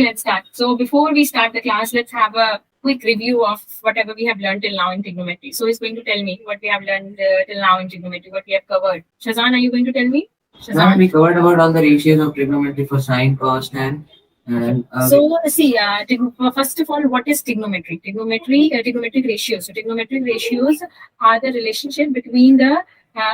Okay, let's start. So before we start the class, let's have a quick review of whatever we have learned till now in trigonometry. So he's going to tell me what we have learned till now in trigonometry, what we have covered. Shazan, are you going to tell me? Ma'am, we covered about all the ratios of trigonometry for sine, cos, tan. And so see, first of all, what is trigonometry? Trigonometric ratios. So trigonometric ratios are the relationship between the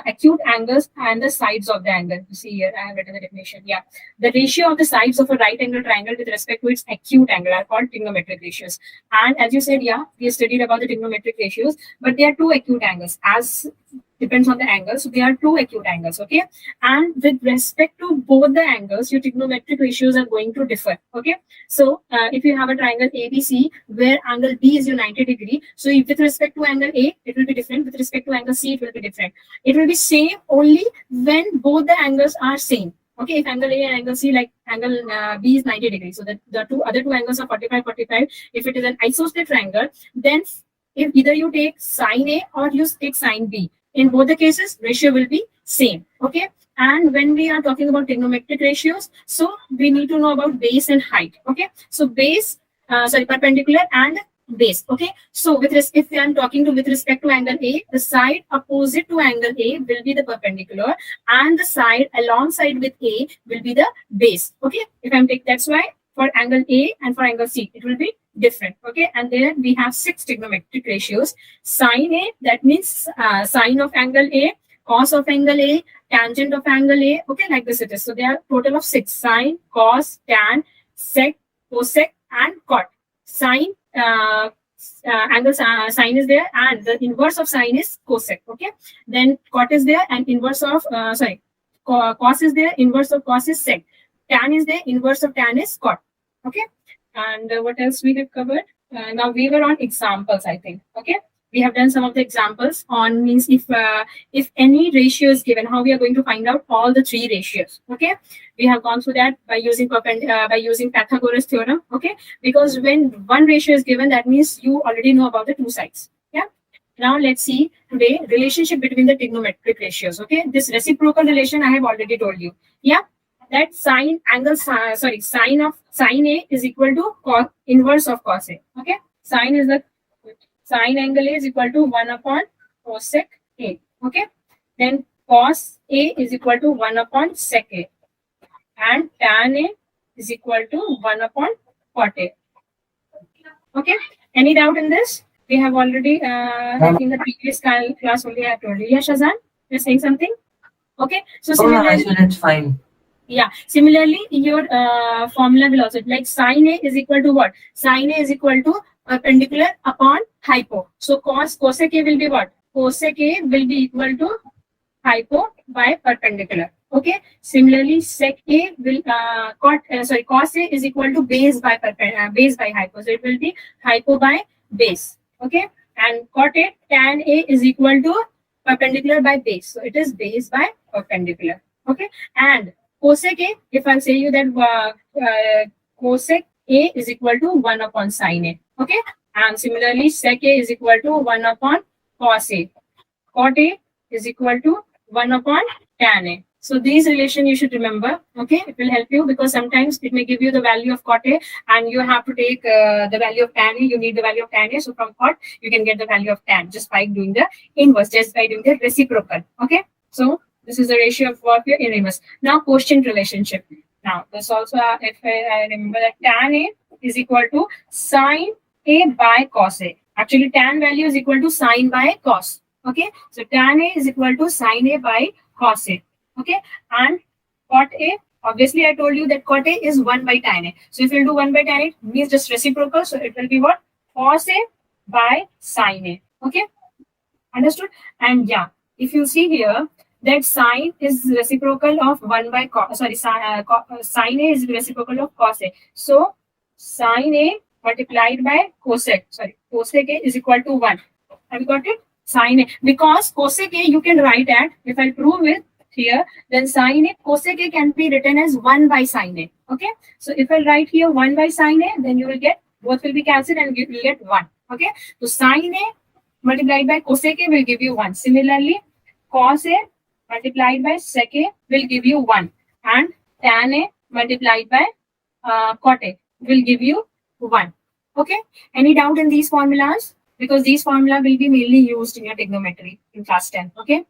acute angles and the sides of the angle. You see here, I have written the definition. Yeah, the ratio of the sides of a right angle triangle with respect to its acute angle are called trigonometric ratios. And as you said, yeah, we studied about the trigonometric ratios, but there are two acute angles. As depends on the angle, so there are two acute angles. Okay, and with respect to both the angles, your trigonometric ratios are going to differ. Okay, so if you have a triangle ABC where angle B is your 90-degree, so if with respect to angle A, it will be different. With respect to angle C, it will be different. It will be same only when both the angles are same. Okay, if angle A and angle C, like angle B is 90 degrees, so the other two angles are 45, 45. If it is an isosceles triangle, then if either you take sine A or you take sine B, in both the cases, ratio will be same. Okay, and when we are talking about trigonometric ratios, so we need to know about base and height. Okay, so base, perpendicular and base. Okay, so if I am talking with respect to angle A, the side opposite to angle A will be the perpendicular, and the side alongside with A will be the base. Okay, if I'm taking, that's why for angle A and for angle C, it will be different. Okay, and there we have 6 trigonometric ratios. Sine A, that means sine of angle A, cos of angle A, tangent of angle A. Okay, like this it is. So there are total of 6: sine, cos, tan, sec, cosec, and cot. Sine, angle sine is there, and the inverse of sine is cosec. Okay, then cot is there, and inverse of cos is there, inverse of cos is sec. Tan is there, inverse of tan is cot. Okay, and what else we have covered? Now we were on examples, I think. Okay, we have done some of the examples on means if any ratio is given, how we are going to find out all the 3 ratios. Okay, we have gone through that by using Pythagoras theorem. Okay, because when one ratio is given, that means you already know about the 2 sides. Yeah. Now let's see today relationship between the trigonometric ratios. Okay, this reciprocal relation I have already told you. Yeah, that sine angle sine of sine A is equal to cos inverse of cos A. Okay, sine angle A is equal to 1 upon cosec A. Okay, then cos A is equal to 1 upon sec A, and tan A is equal to 1 upon cot A. Okay, any doubt in this? We have already like in the previous class only I have told you. Yeah, Shazan, you're saying something? Okay, so similarly, it's fine. Yeah, similarly, your formula will also, like sine A is equal to what? Sine A is equal to perpendicular upon hypo. So cosec A will be what? Cosec A will be equal to hypo by perpendicular. Okay. Similarly, sec A will cos A is equal to base by hypo. So it will be hypo by base. Okay. And cot A, tan A is equal to perpendicular by base. So it is base by perpendicular. Okay. And cosec A, if I say you that cosec A is equal to 1 upon sine A. Okay. And similarly, sec A is equal to 1 upon cos A. Cot A is equal to 1 upon tan A. So these relation you should remember. Okay, it will help you because sometimes it may give you the value of cot A and you have to take the value of tan A. You need the value of tan A. So from cot, you can get the value of tan just by doing the inverse, just by doing the reciprocal. Okay, so this is the ratio of what your inverse. Now quotient relationship. Now this also, if I remember that tan A is equal to sine A by cos A. Actually, tan value is equal to sine by cos. Okay, so tan A is equal to sine A by cos A. Okay, and cot A, obviously I told you that cot A is 1 by tan A. So if you do 1 by tan A, it means just reciprocal. So it will be what? Cos A by sine A. Okay, understood? And yeah, if you see here, that sine is reciprocal of 1 by cos, sine A is reciprocal of cos A. So sine A multiplied by cosec A is equal to 1. Have you got it? Sine A, because cosec A you can write at, if I prove it here, then sine A, cosec A can be written as 1 by sine A. Okay, so if I write here 1 by sine A, then you will get, both will be cancelled and you will get 1. Okay, so sine A multiplied by cosec A will give you 1. Similarly, cos A multiplied by sec A will give you 1, and tan A multiplied by cot A will give you 1. Okay. Any doubt in these formulas? Because these formula will be mainly used in your trigonometry in class 10. Okay.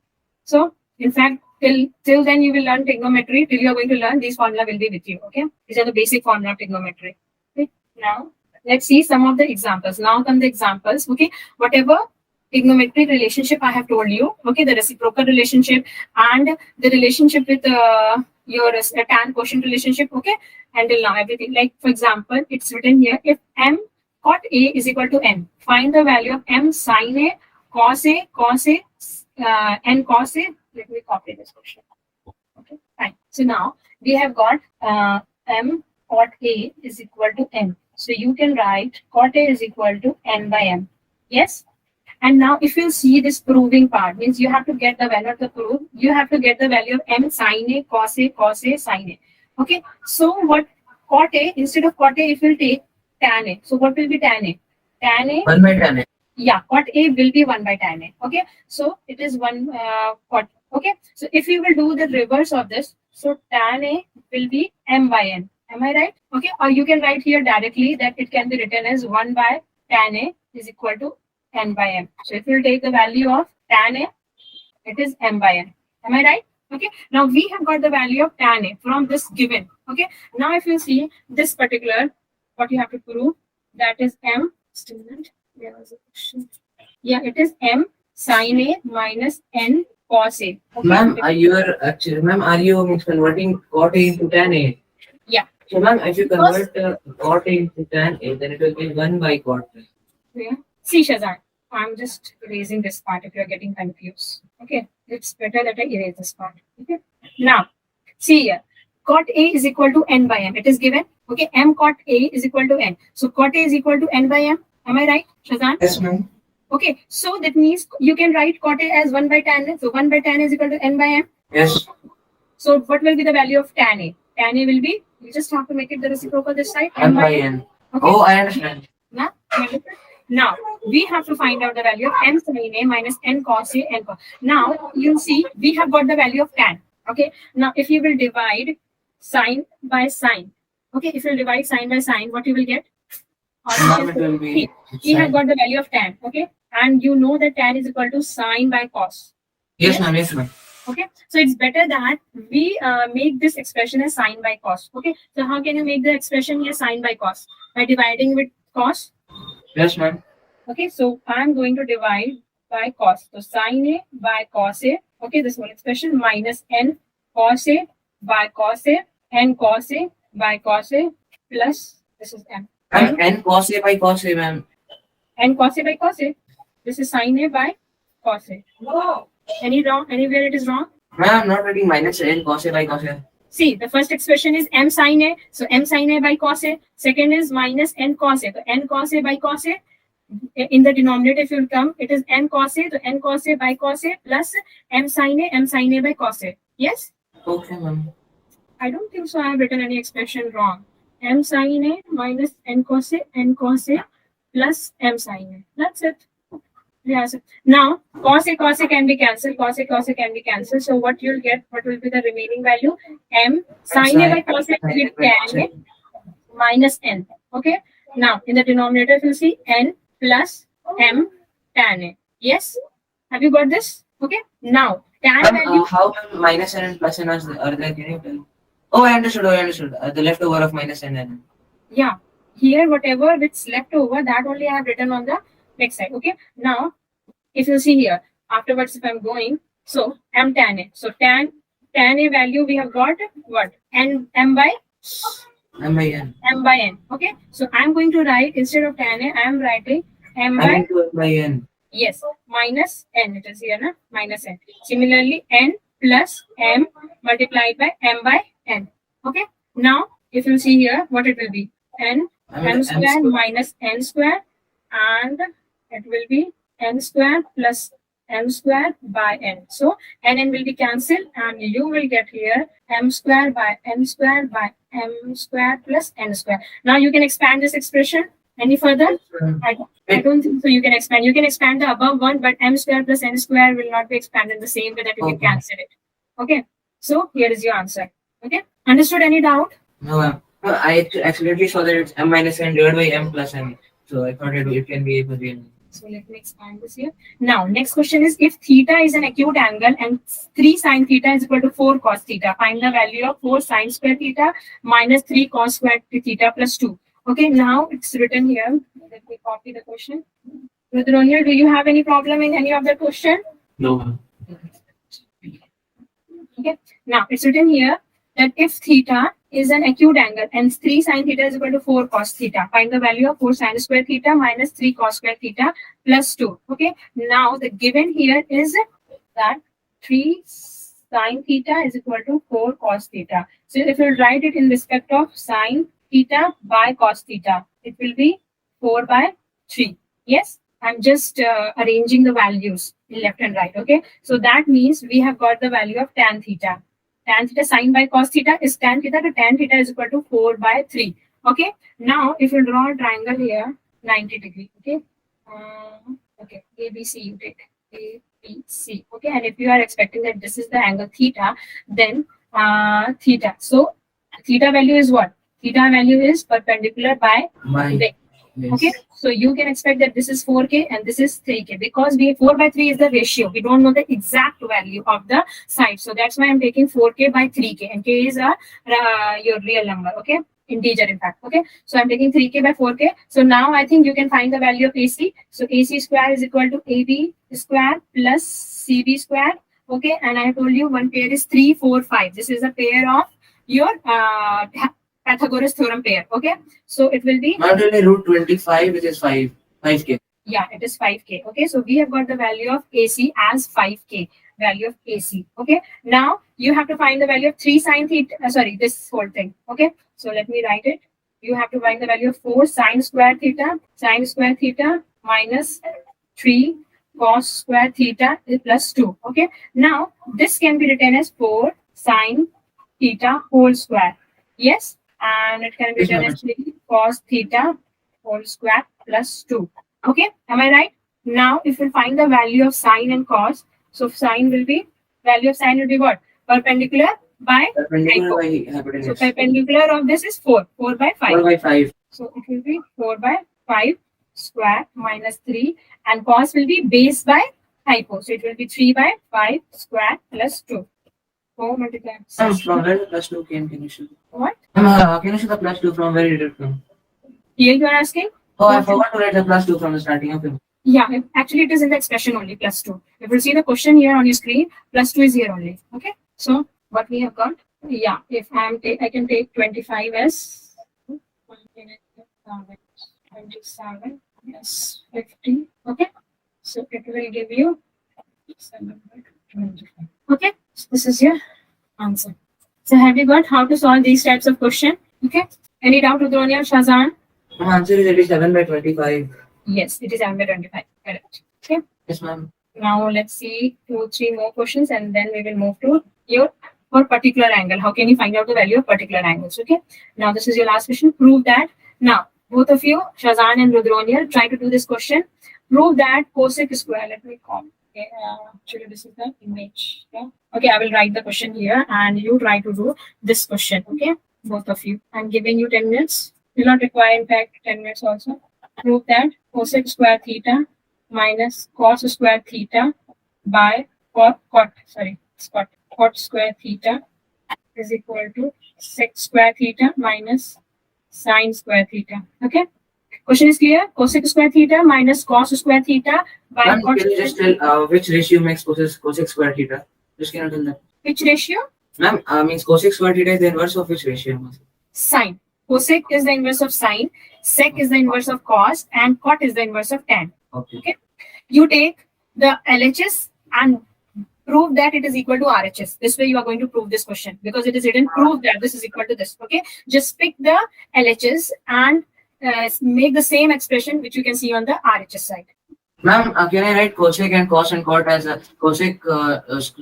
So in fact, till then you will learn trigonometry. Till you are going to learn, these formula will be with you. Okay. These are the basic formula of trigonometry. Okay. Now let's see some of the examples. Now come the examples. Okay. Whatever trigonometric relationship I have told you. Okay. The reciprocal relationship and the relationship with your tan quotient relationship. Okay. Until now, everything like for example, it's written here if m cot A is equal to n, find the value of m sin A, cos A, n cos A. Let me copy this question. Okay, fine. So now we have got m cot A is equal to n. So you can write cot A is equal to n by m. Yes. And now if you see this proving part, means you have to get the value of the proof. You have to get the value of m sin A, cos A, sin A. Okay. So what cot A, instead of cot A, if you take tan A. So what will be tan A? Tan A. 1 by tan A. Yeah, cot A will be 1 by tan A. Okay. So it is 1 cot. Okay. So if you will do the reverse of this, so tan A will be m by n. Am I right? Okay. Or you can write here directly that it can be written as 1 by tan A is equal to n by m. So if you take the value of tan A, it is m by n. Am I right? Okay. Now we have got the value of tan A from this given. Okay. Now if you see this particular, what you have to prove, that is m. Still a minute. There was a question. Yeah, it is m sin A minus n cos A. Okay. Ma'am, are you converting cot A into tan A? Yeah. So ma'am, if you convert cot A into tan A, then it will be 1 by cot A. Yeah. See, Shazan, I'm just erasing this part if you're getting confused. Okay. It's better that I erase this part. Okay. Now, see here. Cot A is equal to n by m. It is given. Okay. M cot A is equal to n. So cot A is equal to n by m. Am I right, Shazan? Yes, ma'am. Okay. So that means you can write cot A as 1 by tan A. So 1 by tan A is equal to n by m. Yes. So what will be the value of tan A? Tan A will be, you just have to make it the reciprocal this side. M by n. Okay. Oh, I understand. Now we have to find out the value of m sin A minus n cos A n cos. Now you'll see we have got the value of tan. Okay. Now if you will divide sine by sine, okay, if you divide sine by sine, what you will get? Ma'am, it will be We have got the value of tan. Okay, and you know that tan is equal to sine by cos. Yes, ma'am. Yes, ma'am. Okay, so it's better that we make this expression as sine by cos. Okay, so how can you make the expression here sine by cos? By dividing with cos. Yes, ma'am. Okay, so I'm going to divide by cos. So sine A by cos A. Okay, this whole expression minus n cos A by cos A, n cos A by cos A plus this is m. And n cos A by cos A, ma'am. N cos A by cos A. This is sine A by cos A. Wow. Any wrong? Anywhere it is wrong? Ma'am, I'm not writing minus n cos A by cos A. See, the first expression is m sin A. So m sin A by cos A. Second is minus n cos A. So n cos A by cos A. In the denominator, if you will come, it is n cos A. So n cos A by cos A plus m sin A by cos A. Yes? Okay, ma'am. I don't think so. I have written any expression wrong. M sin A minus n cos A plus m sin A. That's it. Yes. Now, cos A can be cancelled. Cos A can be cancelled. So what you'll get, what will be the remaining value? M sin A by cos A will be tan A minus n. Okay. Now, in the denominator, if you see n plus m tan A. Yes. Have you got this? Okay. Now, tan value. How minus n and plus n are there? Can you tell? Oh, I understood. The leftover of minus n and n. Yeah. Here, whatever it's left over, that only I have written on the next side. Okay. Now, if you see here, afterwards, if I'm going, so m tan A. So tan A value we have got what? M by n. M by n. Okay. So I'm going to write instead of tan A, I am writing m by n. Yes, minus n. It is here, na? Minus n. Similarly, n plus m multiplied by m by n. Okay. Now, if you see here, what it will be? M square minus n square, and it will be n square plus m square by n. So n will be cancelled, and you will get here m square by m square by m square plus n square. Now you can expand this expression any further. I don't think so. You can expand. You can expand the above one, but m square plus n square will not be expanded the same way that you can cancel it. Okay. So here is your answer. Okay. Understood? Any doubt? No, ma'am. I accidentally saw that it's m minus n divided by m plus n. So I thought it can be a real number. So let me expand this here. Now, next question is, if theta is an acute angle and 3 sine theta is equal to 4 cos theta, find the value of 4 sine square theta minus 3 cos square theta plus 2. Okay, now it's written here. Let me copy the question. Rudroniel, do you have any problem in any of the question? No, ma'am. Okay, now it's written here that if theta is an acute angle and 3 sine theta is equal to 4 cos theta, find the value of 4 sine square theta minus 3 cos square theta plus 2. Okay, now the given here is that 3 sine theta is equal to 4 cos theta. So if you write it in respect of sine theta by cos theta, it will be 4 by 3. Yes, I'm just arranging the values in left and right. Okay, so that means we have got the value of tan theta. Tan theta sine by cos theta is tan theta, to tan theta is equal to 4 by 3. Okay, now if you draw a triangle here, 90 degree. Okay, okay, ABC you take ABC. Okay, and if you are expecting that this is the angle theta, then theta. So theta value is what? Theta value is perpendicular by My yes. Okay, so you can expect that this is 4K and this is 3K because we 4 by 3 is the ratio. We don't know the exact value of the side. So that's why I'm taking 4K by 3K and K is your real number. Okay, integer in fact. Okay, so I'm taking 3K by 4K. So now I think you can find the value of AC. So AC square is equal to AB square plus CB square. Okay, and I told you one pair is 3, 4, 5. This is a pair of your Pythagoras theorem pair. Okay, so it will be Not only root 25, which is 5k. Yeah, it is 5K. Okay, so we have got the value of AC as 5K, value of AC. Okay, now you have to find the value of 3 sine theta, this whole thing. Okay, so let me write it. You have to find the value of 4 sine square theta minus 3 cos square theta plus 2. Okay, now this can be written as 4 sine theta whole square. Yes, and it can be written as 3 cos theta whole square plus 2. Okay, am I right? Now, if we find the value of sine and cos, so value of sine will be what? Perpendicular by Perpendicular by So hypotenuse. perpendicular of this is 4 by 5. 4 by 5. So it will be 4 by 5 square minus 3, and cos will be base by hypo. So it will be 3 by 5 square plus 2. 4 multiplied. From where the plus 2 came, can you show? What? Can you show the plus 2 from where did it come? Here you are asking? Oh, I forgot to write the plus 2 from the starting of it. Yeah, actually it is in the expression only, plus 2. If you see the question here on your screen, plus 2 is here only. Okay, so what we have got? Yeah, if I can take 25 as 27 plus 50. Okay, so it will give you 725. Okay, so this is your answer. So have you got how to solve these types of question? Okay, any doubt, Rudronia, Shazan? My answer is 87 by 25. Yes, it is 7 by 25. Correct. Okay. Yes, ma'am. Now let's see 2, 3 more questions, and then we will move to your for particular angle. How can you find out the value of particular angles? Okay. Now this is your last question. Prove that. Now both of you, Shazan and Rudroniel, try to do this question. Prove that cosec square. Let me call. Okay. Actually, this is the image. Yeah. Okay. I will write the question here, and you try to do this question. Okay. Both of you. I'm giving you 10 minutes. Will not require, in fact, 10 minutes also. Prove that cosec square theta minus cos square theta by cot square theta is equal to sec square theta minus sine square theta. Okay. Question is clear? Cosec square theta minus cos square theta by Ma'am, cot can you just tell which ratio makes cosec square theta? Just can you tell that? Which ratio? Ma'am, means cosec square theta is the inverse of which ratio? Sine. Cosec is the inverse of sine, sec is the inverse of cos, and cot is the inverse of tan. Okay. You take the LHS and prove that it is equal to RHS. This way you are going to prove this question because it is written prove that this is equal to this. Okay, just pick the LHS and make the same expression which you can see on the RHS side. Ma'am, can I write cosec and cos and cot as a cosec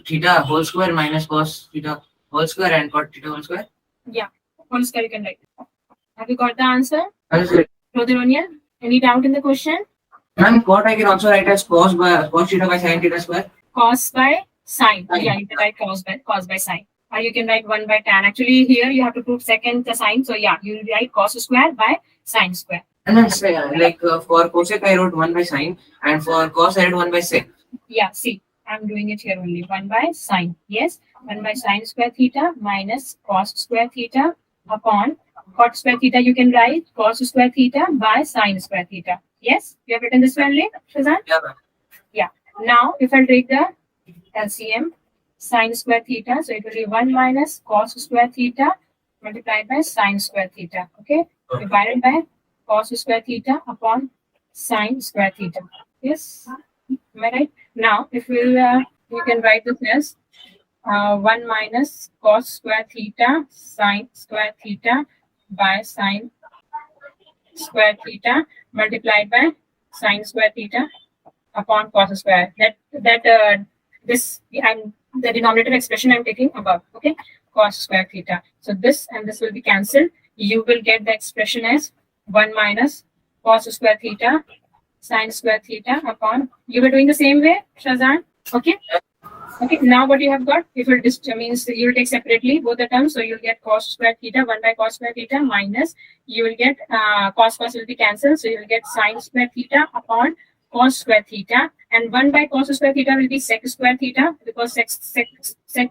theta whole square minus cos theta whole square and cot theta whole square? Yeah, whole square you can write. Have you got the answer? Understood. Rudroniel, any doubt in the question? Ma'am, cot I can also write as cos theta by sin theta square. Cos by sine. Yeah, you can write cos by sine. Or you can write 1 by tan. Actually, here you have to prove second the sign. So yeah, you write cos square by sine square. And then say, for cosec I wrote 1 by sine, and for cos I wrote 1 by sec. Yeah, see, I'm doing it here only. 1 by sine. Yes, 1 by sine square theta minus cos square theta upon cot square theta. You can write cos square theta by sine square theta. Yes, you have written this one, Shazan? Yeah, ma'am. Yeah. Now, if I take the LCM, sine square theta, so it will be 1 minus cos square theta multiplied by sine square theta. Okay, divided by cos square theta upon sine square theta. Yes, am I right? Now, if you can write this as 1 minus cos square theta sine square theta by sine square theta multiplied by sine square theta upon cos square. This I'm the denominator expression I'm taking above. Okay, cos square theta. So this and this will be cancelled. You will get the expression as 1 minus cos square theta sine square theta upon. You were doing the same way, Shazan. Okay. Okay, now what you have got, if it means you will take separately both the terms, so you'll get cos square theta, 1 by cos square theta minus, you will get cos will be cancelled, so you will get sine square theta upon cos square theta, and 1 by cos square theta will be sec square theta, because sec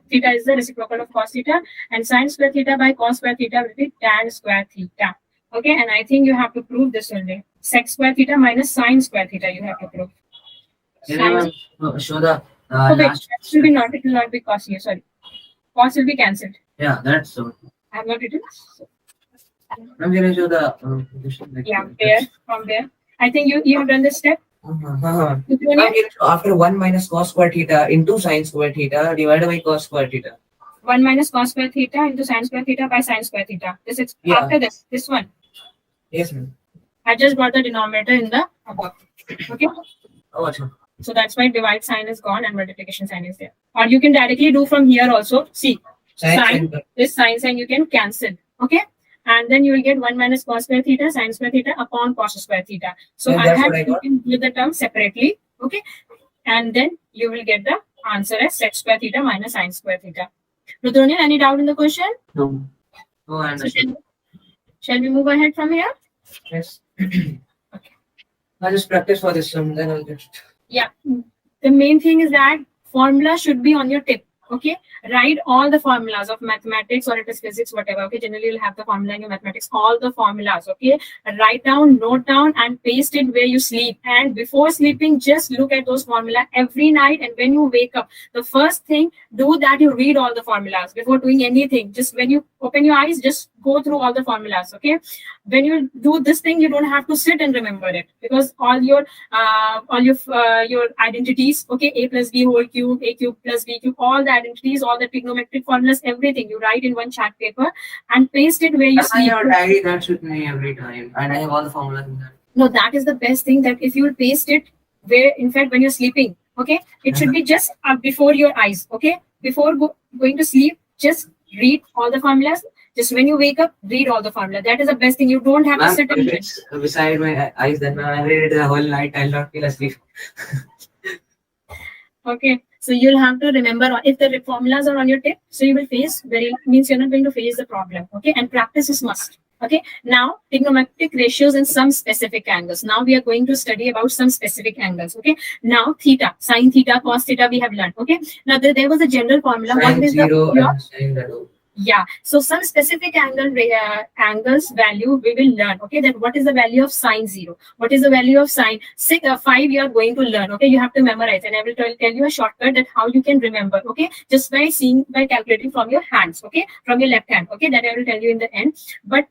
theta is the reciprocal of cos theta, and sine square theta by cos square theta will be tan square theta. Okay, and I think you have to prove this only. Sec square theta minus sine square theta you have to prove. Can I show the Okay, last? it will not be cos here, sorry. Cos will be cancelled. Yeah, that's so. I have not written. I'm gonna show the position. Yeah, there, from there. I think you have done this step. After 1 minus cos square theta into sine square theta divided by cos square theta. 1 minus cos square theta into sine square theta by sine square theta. This is after this one. Yes, ma'am. I just got the denominator in the above. Okay. Oh, achha. So that's why divide sign is gone and multiplication sign is there. Or you can directly do from here also. See, this sine sign you can cancel. Okay. And then you will get 1 minus cos square theta sine square theta upon cos square theta. So you can do the term separately. Okay. And then you will get the answer as sec square theta minus sine square theta. Rudranian, any doubt in the question? No. Oh, I understand. Shall we move ahead from here? Yes. Okay. I'll just practice for this one, then I'll just. Yeah. The main thing is that formula should be on your tip. Okay. Write all the formulas of mathematics or it is physics, whatever. Okay. Generally, you'll have the formula in your mathematics, all the formulas. Okay. Write down, note down, and paste it where you sleep. And before sleeping, just look at those formula every night. And when you wake up, the first thing, do that you read all the formulas before doing anything. Just when you open your eyes, just go through all the formulas. Okay. When you do this thing, you don't have to sit and remember it, because all your identities, okay, a plus b whole cube, a cube plus b cube, all the identities, all the trigonometric formulas, everything you write in one chart paper and paste it where you sleep. I have a diary that's with me every time, and I have all the formulas in that. No, that is the best thing, that if you will paste it where, in fact, when you're sleeping, okay, it should be just before your eyes. Okay, before going to sleep, just read all the formulas. Just when you wake up, read all the formula. That is the best thing. You don't have to sit and read. Beside my eyes, then I read it the whole night. I'll not feel asleep. Okay, so you'll have to remember if the formulas are on your tip, so you will means you're not going to face the problem. Okay, and practice is must. Okay, now trigonometric ratios in some specific angles. Now we are going to study about some specific angles. Okay, now theta, sine theta, cos theta, we have learned. Okay, now there was a general formula. What is the yeah, so some specific angles value we will learn. Okay, then what is the value of sine 0? What is the value of sine 5? You are going to learn. Okay, you have to memorize, and I will tell you a shortcut that how you can remember. Okay, just by calculating from your hands. Okay, from your left hand. Okay, that I will tell you in the end. But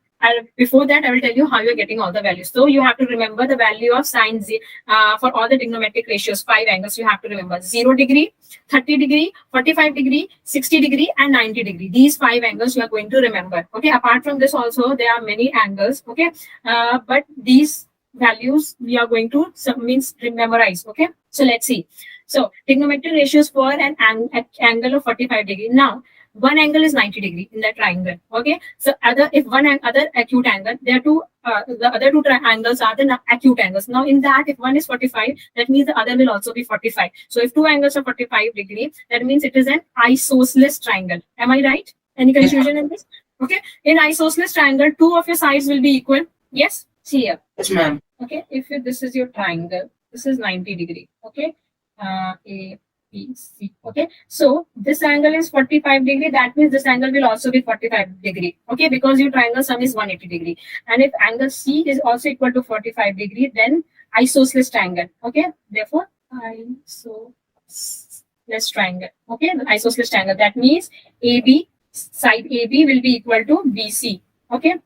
before that, I will tell you how you're getting all the values. So you have to remember the value of sine for all the trigonometric ratios, 5 angles. You have to remember 0 degree, 30 degree, 45 degree, 60 degree, and 90 degree. These 5 angles you are going to remember. Okay. Apart from this, also there are many angles. Okay. But these values we are going to memorize. Okay. So let's see. So trigonometric ratios for an angle of 45 degree. Now, one angle is 90 degree in that triangle. Okay, so if one other acute angle, there are two the other two angles are the acute angles. Now in that, if one is 45, that means the other will also be 45. So if two angles are 45 degrees, that means it is an isosceles triangle. Am I right? Any confusion in this? Okay. In isosceles triangle, two of your sides will be equal. Yes. See here. Yes, ma'am. Okay. If this is your triangle, this is 90 degree. Okay. A, B, C. Okay. So this angle is 45 degree. That means this angle will also be 45 degree. Okay. Because your triangle sum is 180 degree. And if angle C is also equal to 45 degree, then isosceles triangle. Okay. Therefore, isosceles triangle. Okay. The isosceles triangle. That means AB, side AB will be equal to BC. Okay.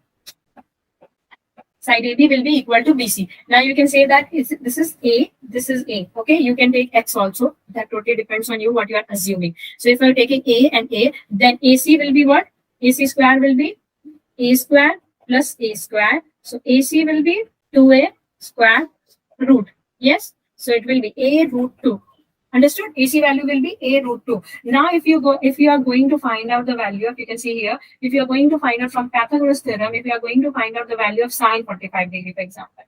Side AB will be equal to BC. Now you can say that this is A, this is A. Okay, you can take X also. That totally depends on you what you are assuming. So if you are taking A and A, then AC will be what? AC square will be A square plus A square. So AC will be 2A square root. Yes. So it will be A root 2. Understood? AC value will be A root 2. Now, if you are going to find out the value of, you can see here, if you are going to find out from Pythagoras theorem, if you are going to find out the value of sine 45 degree, for example,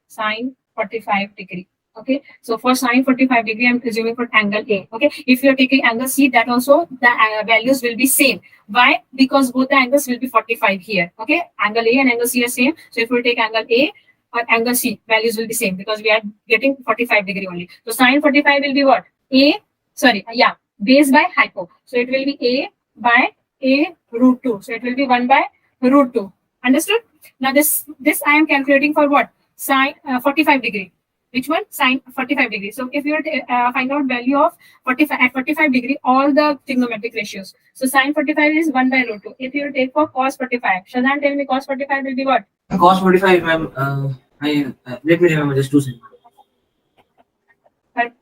sine 45 degree. Okay, so for sine 45 degree, I'm assuming for angle A. Okay, if you are taking angle C, that also the values will be same. Why? Because both the angles will be 45 here. Okay, angle A and angle C are same. So if we take angle A or angle C, values will be same because we are getting 45 degree only. So sine 45 will be what? Base by hypo. So it will be A by A root 2. So it will be 1 by root 2. Understood? Now this I am calculating for what? Sine 45 degree. Which one? Sine 45 degree. So if you find out value of 45 at 45 degree, all the trigonometric ratios. So sine 45 is 1 by root 2. If you take for cos 45, Shazan, tell me cos 45 will be what? Cos 45, ma'am. Let me remember just 2 seconds.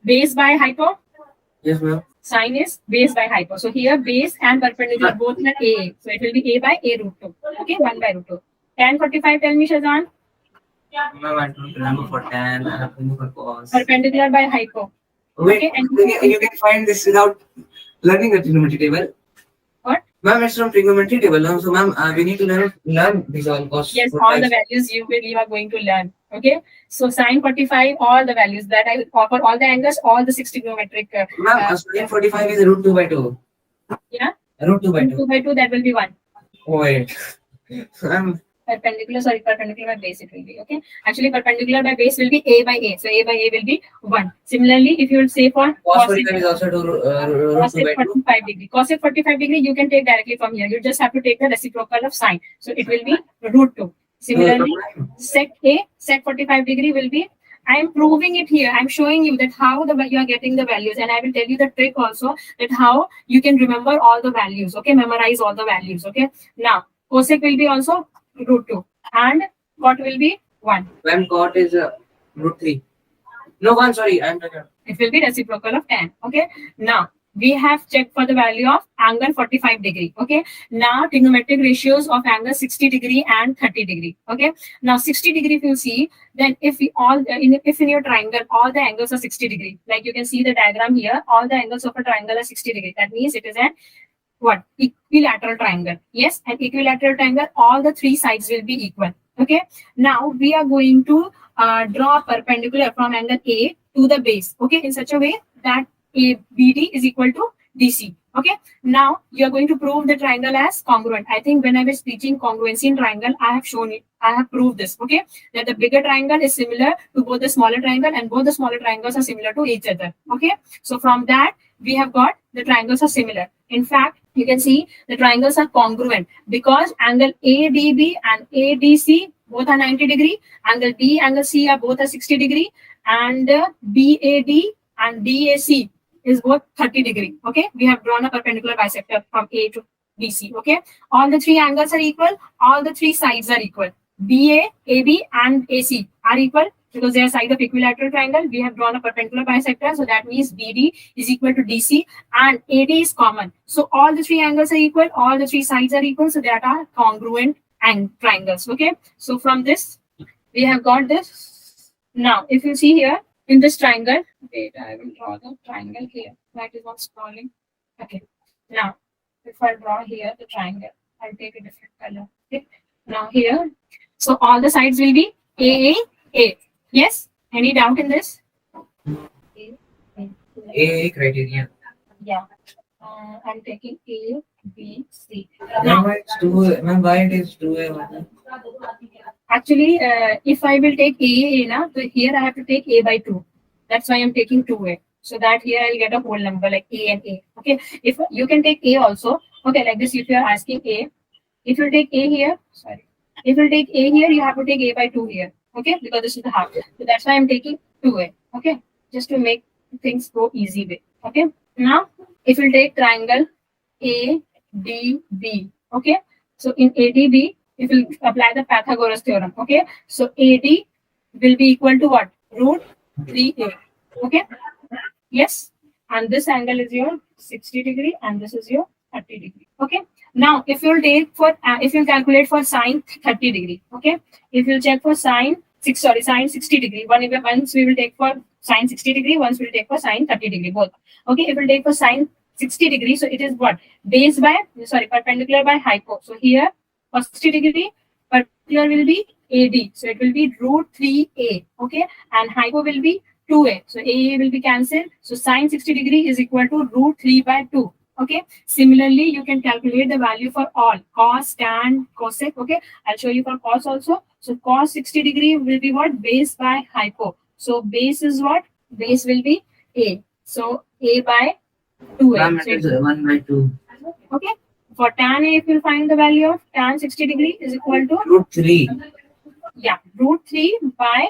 Base by hypo? Yes, ma'am. Sine is base by hypo. So here base and perpendicular both are A. So it will be A by A root 2. Okay, 1 by root 2. Tan 45, tell me, Shazan. Ma'am, I don't remember for tan. I have to remember for cos. Perpendicular by hypo. Wait, okay, and you can find this without learning the trigonometry table. What? Ma'am, it's from trigonometry table. So, ma'am, we need to learn these all cos. Yes, all the values you are going to learn. Okay, so sine 45, all the values that I offer, all the angles, all the 6 trigonometric. Ma'am, sine 45 is root 2 by 2. Yeah. Root 2 by 2. 2 by 2, that will be 1. Wait. Perpendicular by base it will be. Okay, actually perpendicular by base will be A by A. So A by A will be 1. Similarly, if you will say for cos 45 is also to root 2 by 2. 45 degree. Cos 45 degree you can take directly from here. You just have to take the reciprocal of sine. So it will be root 2. Similarly, sec 45 degree will be, I am proving it here. I'm showing you that how you are getting the values, and I will tell you the trick also that how you can remember all the values. Okay, memorize all the values. Okay, now cosec will be also root 2 and cot will be 1. When cot is root 3. No, 1, sorry. It will be reciprocal of tan. Okay, now we have checked for the value of angle 45 degree. Okay, now trigonometric ratios of angle 60 degree and 30 degree. Okay, now 60 degree if you see, then if we all if in your triangle all the angles are 60 degree, like you can see the diagram here, all the angles of a triangle are 60 degree. That means it is an what? Equilateral triangle. Yes, an equilateral triangle, all the 3 sides will be equal. Okay, now we are going to draw a perpendicular from angle A to the base. Okay, in such a way that BD is equal to DC. Okay, now you are going to prove the triangle as congruent. I think when I was teaching congruency in triangle, I have shown it. I have proved this. Okay, that the bigger triangle is similar to both the smaller triangle, and both the smaller triangles are similar to each other. Okay, so from that we have got the triangles are similar. In fact, you can see the triangles are congruent because angle ADB and ADC both are 90 degree. Angle B, angle C are both are 60 degree, and BAD and DAC is both 30 degree. Okay, we have drawn a perpendicular bisector from A to BC. Okay, all the 3 angles are equal, all the 3 sides are equal. BA, AB and AC are equal because they are side of equilateral triangle. We have drawn a perpendicular bisector, so that means BD is equal to DC and AD is common. So all the 3 angles are equal, all the 3 sides are equal, so that are congruent and triangles. Okay, so from this we have got this. Now if you see here in this triangle, wait, I will draw the triangle here. That is not scrolling. Okay, now if I draw here the triangle, I'll take a different color. Okay, now here So all the sides will be A. Yes? Any doubt in this? A criteria. Yeah. I'm taking A, B, C. Ma'am, why it's 2A? Ma'am, why it is 2A? Actually, if I will take A, na, so here I have to take A by 2. That's why I'm taking 2A. So that here I'll get a whole number like A and A. Okay. If you can take A also. Okay, like this, if you are asking A, if you take A here, sorry. If you take A here, you have to take A by 2 here. Okay, because this is the half. So that's why I'm taking 2A. Okay, just to make things go easy way. Okay. Now, if you take triangle ADB. Okay. So in ADB, if you apply the Pythagoras theorem. Okay. So AD will be equal to what? Root 3A. Okay. Yes. And this angle is your 60 degree and this is your 30 degree. Okay. Now, if you'll take for, if you'll calculate for sine 30 degree. Okay. If you'll check for sine sine 60 degree. Once we will take for sine 60 degree, once we will take for sine 30 degree, both. Okay. If we'll take for sine 60 degree, so it is what? Base by, perpendicular by hypo. So here, for 60 degree, perpendicular will be AD. So it will be root 3A. Okay. And hypo will be 2A. So A will be cancelled. So sine 60 degree is equal to root 3 by 2. Okay. Similarly, you can calculate the value for all cos, tan, cosec. Okay. I'll show you for cos also. So cos 60 degree will be what? Base by hypo. So base is what? Base will be A. So A by 2A. Ma'am, So it is 1 by 2. okay. For tan A, if you find the value of tan 60 degree is equal to Root 3. yeah, root 3 by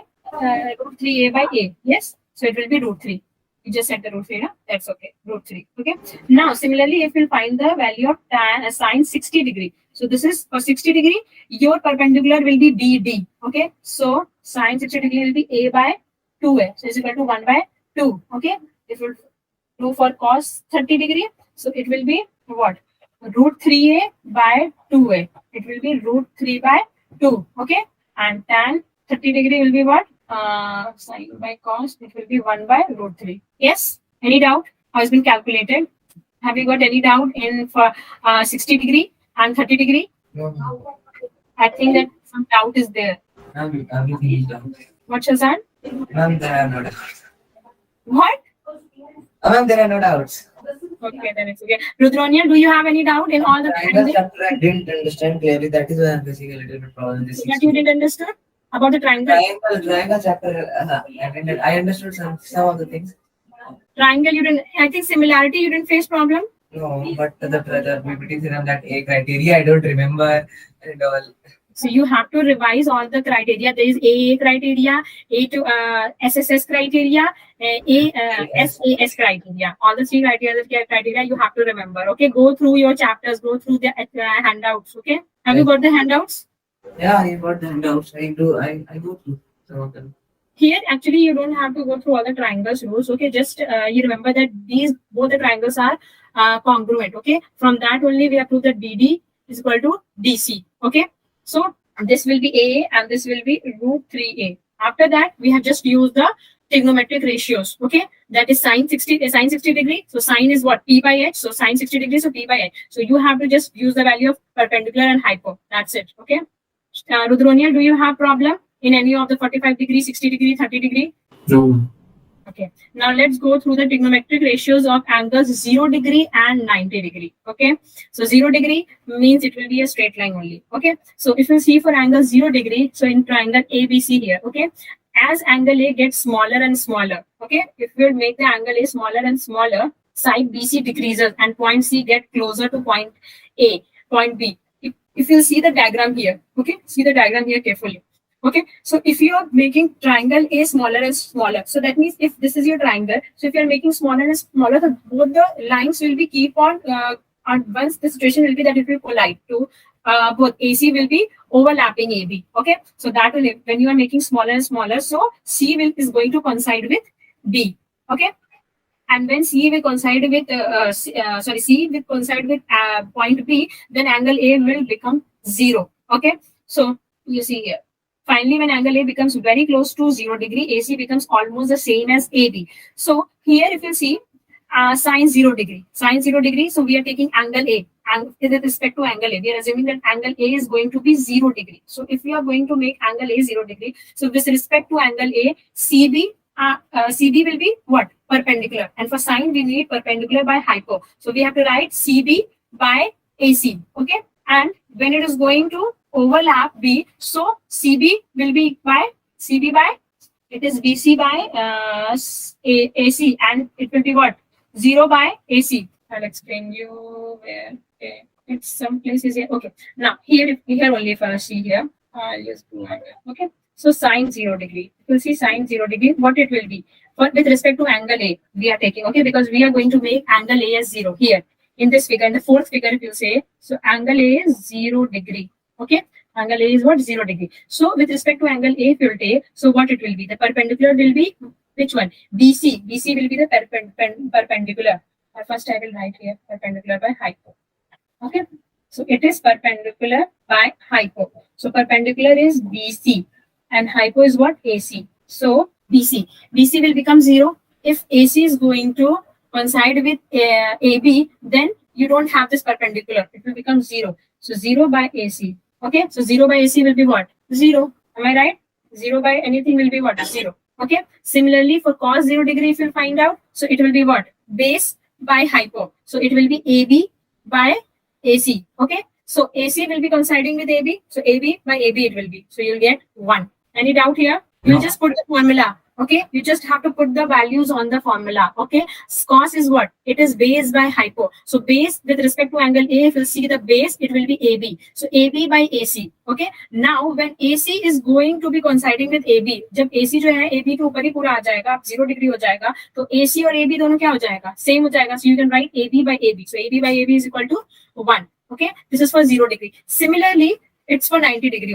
root 3A by A. Yes. So it will be root 3. You just set the root 3, no? That's okay. Root 3. Okay. Now, similarly, if you find the value of tan sine 60 degree. So this is for 60 degree, your perpendicular will be BD. Okay. So sine 60 degree will be A by 2A. So it's equal to 1 by 2. Okay. If you do for cos 30 degree, so it will be what? Root 3A by 2A. It will be root 3 by 2. Okay. And tan 30 degree will be what? Sine by cos, it will be 1 by root 3. Yes? Any doubt? How has been calculated? Have you got any doubt in for 60 degree and 30 degree? No. I think that some doubt is there. Ma'am, everything is done. What, Shazan? Ma'am, there are no doubts. What? Ma'am, there are no doubts. Okay, then it's okay. Rudronia, do you have any doubt in all the Triangle chapter I didn't understand clearly. That is why I'm facing a little bit problem. This that you didn't understand about the triangle? Triangle chapter, I understood some of the things. Triangle, you didn't. I think similarity, you didn't face problem. No, but the PPT theorem, that A criteria, I don't remember and all. So you have to revise all the criteria. There is AA criteria, A to SSS criteria, SAS criteria. All the three criteria you have to remember. Okay, go through your chapters, go through the handouts. Okay, have you got the handouts? Yeah, I got the handouts. I go through some of them. Here, actually, you don't have to go through all the triangles rules. Okay, just you remember that these both the triangles are congruent. Okay, from that only we have proved that BD is equal to DC. Okay. So this will be A and this will be root 3A. After that, we have just used the trigonometric ratios. Okay, that is sine 60 degree. So sine is what? P by H. So sine 60 degree, so P by H. So you have to just use the value of perpendicular and hypo. That's it. Okay. Rudronia, do you have problem in any of the 45 degree, 60 degree, 30 degree? No. Okay, now let's go through the trigonometric ratios of angles 0 degree and 90 degree. Okay, so 0 degree means it will be a straight line only. Okay, so if you see for angle 0 degree, so in triangle ABC here, okay, as angle A gets smaller and smaller, okay, if we make the angle A smaller and smaller, side BC decreases and point C get closer to point A, point B. If you see the diagram here, okay, see the diagram here carefully. Okay, so if you are making triangle A smaller and smaller, so that means if this is your triangle, so if you are making smaller and smaller, the, both the lines will be keep on, and once the situation will be that it will collide to both AC will be overlapping AB. Okay, so that will, when you are making smaller and smaller, so C is going to coincide with D. Okay, and when C will coincide with C will coincide with point B, then angle A will become 0. Okay, so you see here. Finally, when angle A becomes very close to 0 degree, AC becomes almost the same as AB. So here, if you see, sine 0 degree. Sine 0 degree. So we are taking angle A. And with respect to angle A, we are assuming that angle A is going to be 0 degree. So if we are going to make angle A 0 degree, so with respect to angle A, CB will be what? Perpendicular. And for sine, we need perpendicular by hypo. So we have to write CB by AC. Okay. And when it is going to overlap B, so CB will be by CB by, it is BC by AC, and it will be what? 0 by AC. I'll explain you where. Okay. It's some places here. Okay. Now here only if I see here, I'll just do it. Okay. So sine 0 degree. You'll see sine 0 degree, what it will be. For with respect to angle A, we are taking, okay, because we are going to make angle A as 0 here. In this figure, in the fourth figure, if you say, so angle A is 0 degree. Okay. Angle A is what? 0 degree. So with respect to angle A, if you will take, so what it will be? The perpendicular will be which one? BC. BC will be the perpendicular. First I will write here perpendicular by hypo. Okay. So it is perpendicular by hypo. So perpendicular is BC and hypo is what? AC. So BC. BC will become 0. If AC is going to coincide with AB, then you don't have this perpendicular. It will become 0. So 0 by AC. Okay. So 0 by AC will be what? 0. Am I right? 0 by anything will be what? 0. Okay. Similarly, for cos 0 degree, if you find out, so it will be what? Base by hypo. So it will be AB by AC. Okay. So AC will be coinciding with AB. So AB by AB it will be. So you'll get 1. Any doubt here? You'll just put the formula. Okay. You just have to put the values on the formula. Okay. Cos is what? It is base by hypo. So base with respect to angle A, if you see the base, it will be AB. So AB by AC. Okay. Now when AC is going to be coinciding with AB, जब AC जो है AB के ऊपर ही पूरा आ जाएगा, आप 0 degree हो जाएगा, तो AC और AB दोनों क्या हो जाएगा? Same हो जाएगा. So you can write AB by AB. So AB by AB is equal to 1. Okay. This is for 0 degree. Similarly, it's for 90 degree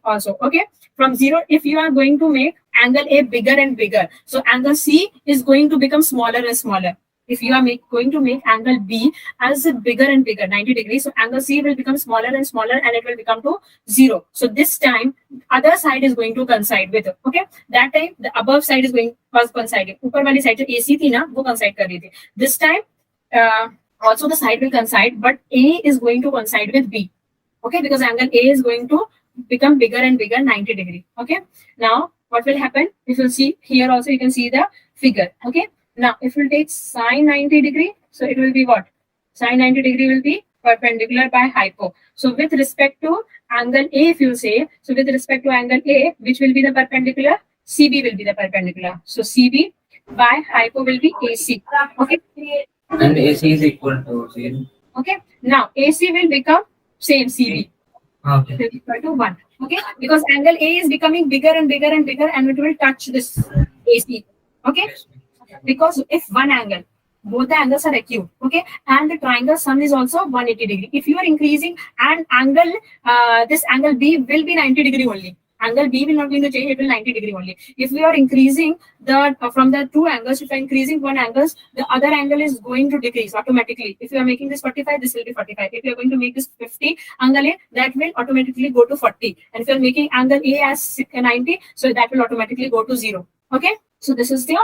also. Okay. From 0, if you are going to make angle A bigger and bigger, so angle C is going to become smaller and smaller. If you are going to make angle B as bigger and bigger, 90 degrees, so angle C will become smaller and smaller and it will become to 0. So this time, other side is going to coincide with it. Okay. That time, the above side is going to coincide. ऊपर वाली side जो AC थी ना, वो coincide कर रही थी. This time, also the side will coincide, but A is going to coincide with B. Okay, because angle A is going to become bigger and bigger, 90 degree. Okay. Now, what will happen? If you see here also, you can see the figure. Okay. Now, if you take sine 90 degree, so it will be what? Sine 90 degree will be perpendicular by hypo. So with respect to angle A, if you say, so with respect to angle A, which will be the perpendicular? CB will be the perpendicular. So CB by hypo will be AC. Okay. And AC is equal to 0. Okay. Now, AC will become same CB. Okay. Will be equal to 1. Okay. Because angle A is becoming bigger and bigger and bigger and it will touch this AC. Okay. Because if one angle, both the angles are acute, okay, and the triangle sum is also 180 degree. If you are increasing an angle, this angle B will be 90 degree only. Angle B will not going to change, it will 90 degree only. If we are increasing the from the two angles, if you are increasing one angle, the other angle is going to decrease automatically. If you are making this 45, this will be 45. If you are going to make this 50 angle A, that will automatically go to 40. And if you are making angle A as 90, so that will automatically go to 0. Okay, so this is the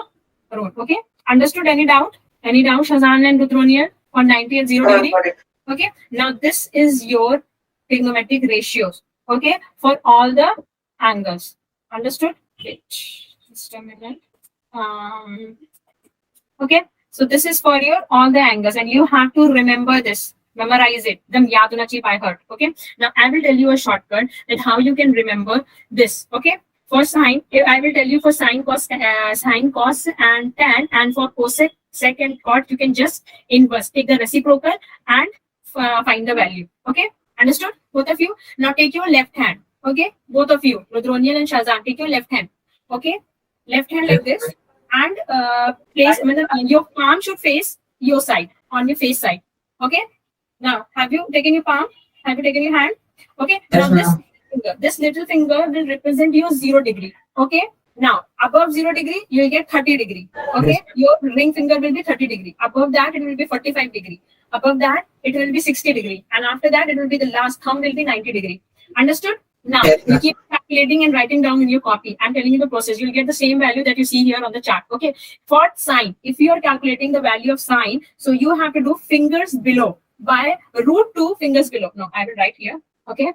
rule. Okay, understood? Any doubt? Any doubt, Shazan and Rutronian on 90 and 0 degree? Okay, now this is your trigonometric ratios. Okay, for all the angles. Understood? Wait, just a minute. Okay, so this is for your all the angles, and you have to remember this. Memorize it. Them yaad hona chahiye by heart. Okay. Now I will tell you a shortcut that how you can remember this. Okay. For sine, I will tell you for sine, cos, and tan, and for cosec, sec, and cot, you can just inverse, take the reciprocal, and find the value. Okay, understood? Both of you. Now take your left hand. Okay, both of you, Rudronian and Shazan, take your left hand. Okay, left hand like this, and place. Your palm should face your side, on your face side. Okay. Now, have you taken your palm? Have you taken your hand? Okay. Now this little finger will represent your 0 degree. Okay. Now, above 0 degree, you will get 30 degree. Okay. Your ring finger will be 30 degree. Above that, it will be 45 degree. Above that, it will be 60 degree. And after that, it will be the last thumb will be 90 degree. Understood? Now, you keep calculating and writing down in your copy. I'm telling you the process. You'll get the same value that you see here on the chart. Okay. For sine, if you are calculating the value of sine, so you have to do fingers below by √2 fingers below. No, I will write here. Okay.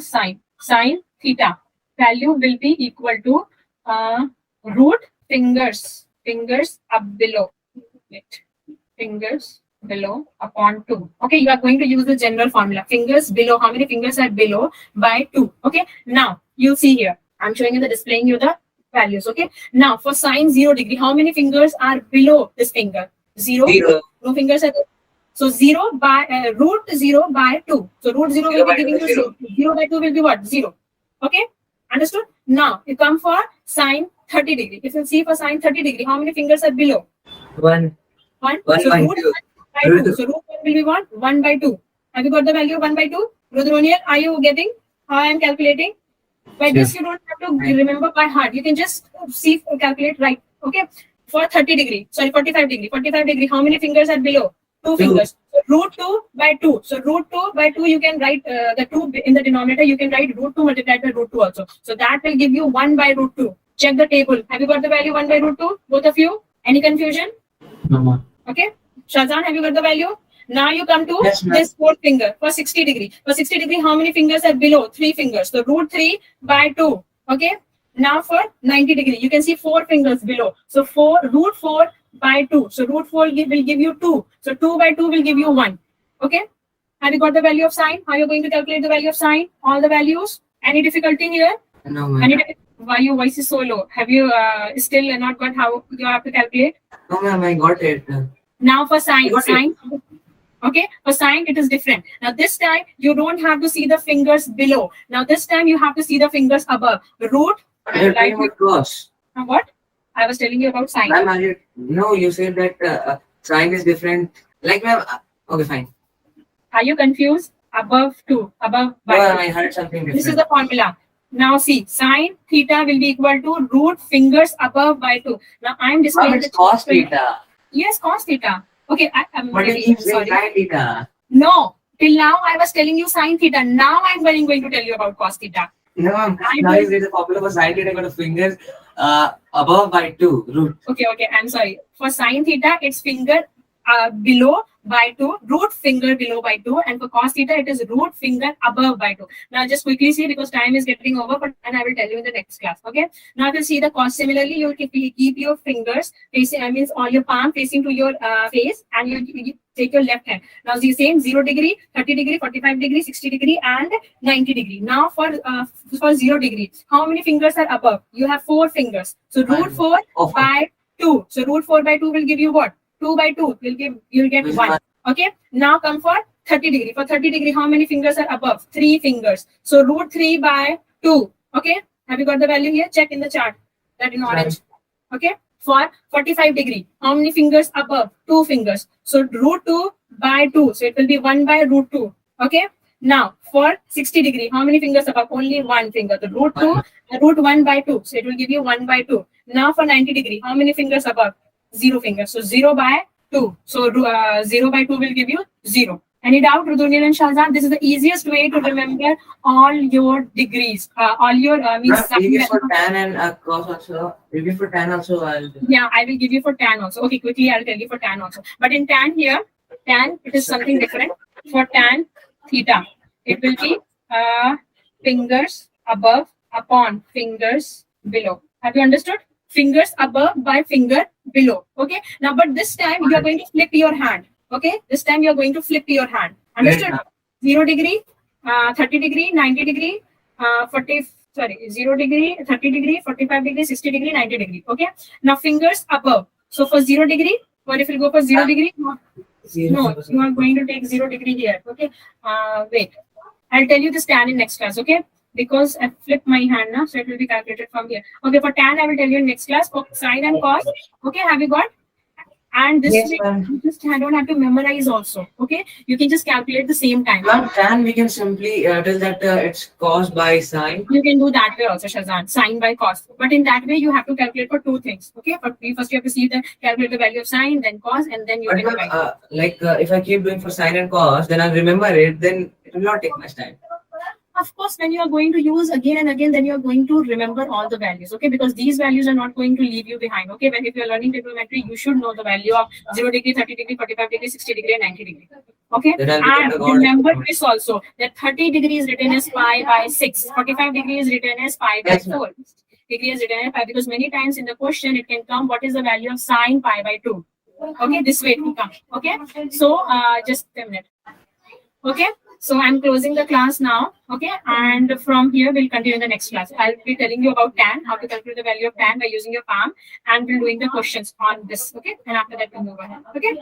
Sine theta value will be equal to root fingers up below. Wait. Fingers below upon 2. Okay, you are going to use the general formula. Fingers below, how many fingers are below by 2. Okay, now you see here. I'm showing you displaying you the values. Okay, now for sine 0 degree, how many fingers are below this finger? 0. No fingers are there. So 0 by √0 by 2. So √0 will be giving you 0. 0 by 2 will be what? 0. Okay, understood? Now you come for sine 30 degree. If you see for sine 30 degree, how many fingers are below? 1. So root 1 by 2. So root 1 will be what? 1 by 2. Have you got the value of 1 by 2? Rudroniel, are you getting how I am calculating? By this, you don't have to remember by heart. You can just see, calculate right. Okay. For 30 degree, sorry, 45 degree. 45 degree, how many fingers are below? 2 fingers. So √2 by 2. So √2 by 2, you can write the 2 in the denominator. You can write √2 multiplied by √2 also. So that will give you 1 by √2. Check the table. Have you got the value 1 by √2? Both of you? Any confusion? No. Okay. Shazan, have you got the value? Now you come to this fourth finger for 60 degree. For 60 degree, how many fingers are below? 3 fingers. So √3 by 2. Okay. Now for 90 degree, you can see 4 fingers below. So √4 by 2. So √4 will give you 2. So 2 by 2 will give you 1. Okay. Have you got the value of sine? How are you going to calculate the value of sine? All the values? Any difficulty here? No, ma'am. Why your voice is so low? Have you still not got how you have to calculate? No, ma'am, I got it. Now for sine, okay, for sine it is different. Now this time you don't have to see the fingers below. Now this time you have to see the fingers above. Root. Cos. What? I was telling you about sine. Ma'am, no, you said that sine is different. Like, ma'am, okay, fine. Are you confused? Above 2, above by 2. I heard something different. This is the formula. Now see, sine theta will be equal to root fingers above by 2. Now I am displaying the cos theta. Yes, cos theta. Okay, I'm sorry. Sine theta. No, till now I was telling you sine theta. Now I'm going to tell you about cos theta. No, now you read the formula for sine theta, got the fingers above by 2 root. Okay, I'm sorry. For sine theta, it's finger below by 2, root finger below by 2, and for cos theta, it is root finger above by 2. Now, just quickly see because time is getting over, but and I will tell you in the next class. Okay. Now, if you see the cos, similarly, you keep your fingers facing, means all your palm facing to your face, and you take your left hand. Now, the same 0 degree, 30 degree, 45 degree, 60 degree, and 90 degree. Now, for 0 degree, how many fingers are above? You have 4 fingers. So, root 4 by 2. So, root 4 by 2 will give you what? 2 by 2 you'll get 1. Okay. Now come for 30 degree. For 30 degree, how many fingers are above? 3 fingers. So root 3 by 2. Okay. Have you got the value here? Check in the chart. That in orange. Okay. For 45 degree, how many fingers above? 2 fingers. So root 2 by 2. So it will be 1 by root 2. Okay. Now for 60 degree, how many fingers above? Only 1 finger. The root 2, root 1 by 2. So it will give you 1 by 2. Now for 90 degree, how many fingers above? 0 fingers. So 0 by 2. So 0 by 2 will give you 0. Any doubt, Rudunil and Shahzad? This is the easiest way to remember all your degrees. All your means. For tan and cos also. Maybe for tan also. Yeah, I will give you for tan also. Okay, quickly I'll tell you for tan also. But in tan here, tan it is something different. For tan theta, it will be fingers above upon fingers below. Have you understood? Fingers above by finger below. Okay. Now, but this time you are going to flip your hand. Okay. This time you are going to flip your hand. Understood? 0 degree, 30 degree, 90 degree, 0 degree, 30 degree, 45 degree, 60 degree, 90 degree. Okay. Now fingers above. So for 0 degree, what if you go for 0 degree? No, you are going to take 0 degree here. Okay. Wait. I'll tell you this tan in next class. Okay. Because I flip my hand now, so it will be calculated from here. Okay, for tan, I will tell you in next class. For sine and cos, okay, have you got? And this way, you just don't have to memorize also. Okay, you can just calculate the same time. Tan, we can simply tell that it's cos by sine. You can do that way also, Shazan. Sine by cos. But in that way, you have to calculate for 2 things. Okay, but first you have to see calculate the value of sine, then cos, and then you can write. If I keep doing for sine and cos, then I'll remember it. Then it will not take much time. Of course, when you are going to use again and again, then you are going to remember all the values, okay? Because these values are not going to leave you behind, okay? When if you are learning trigonometry, you should know the value of 0 degree, 30 degree, 45 degree, 60 degree, and 90 degree. Okay, and remember this also, that 30 degrees written as pi by 6, 45 degrees written as pi by 4, degree is written as pi, because many times in the question it can come, what is the value of sine pi by 2? Okay, this way it will come. Okay, so just a minute. Okay, so I'm closing the class now. Okay, and from here we'll continue in the next class. I'll be telling you about tan, how to calculate the value of tan by using your palm, and we'll doing the questions on this. Okay, and after that we'll move on. Okay.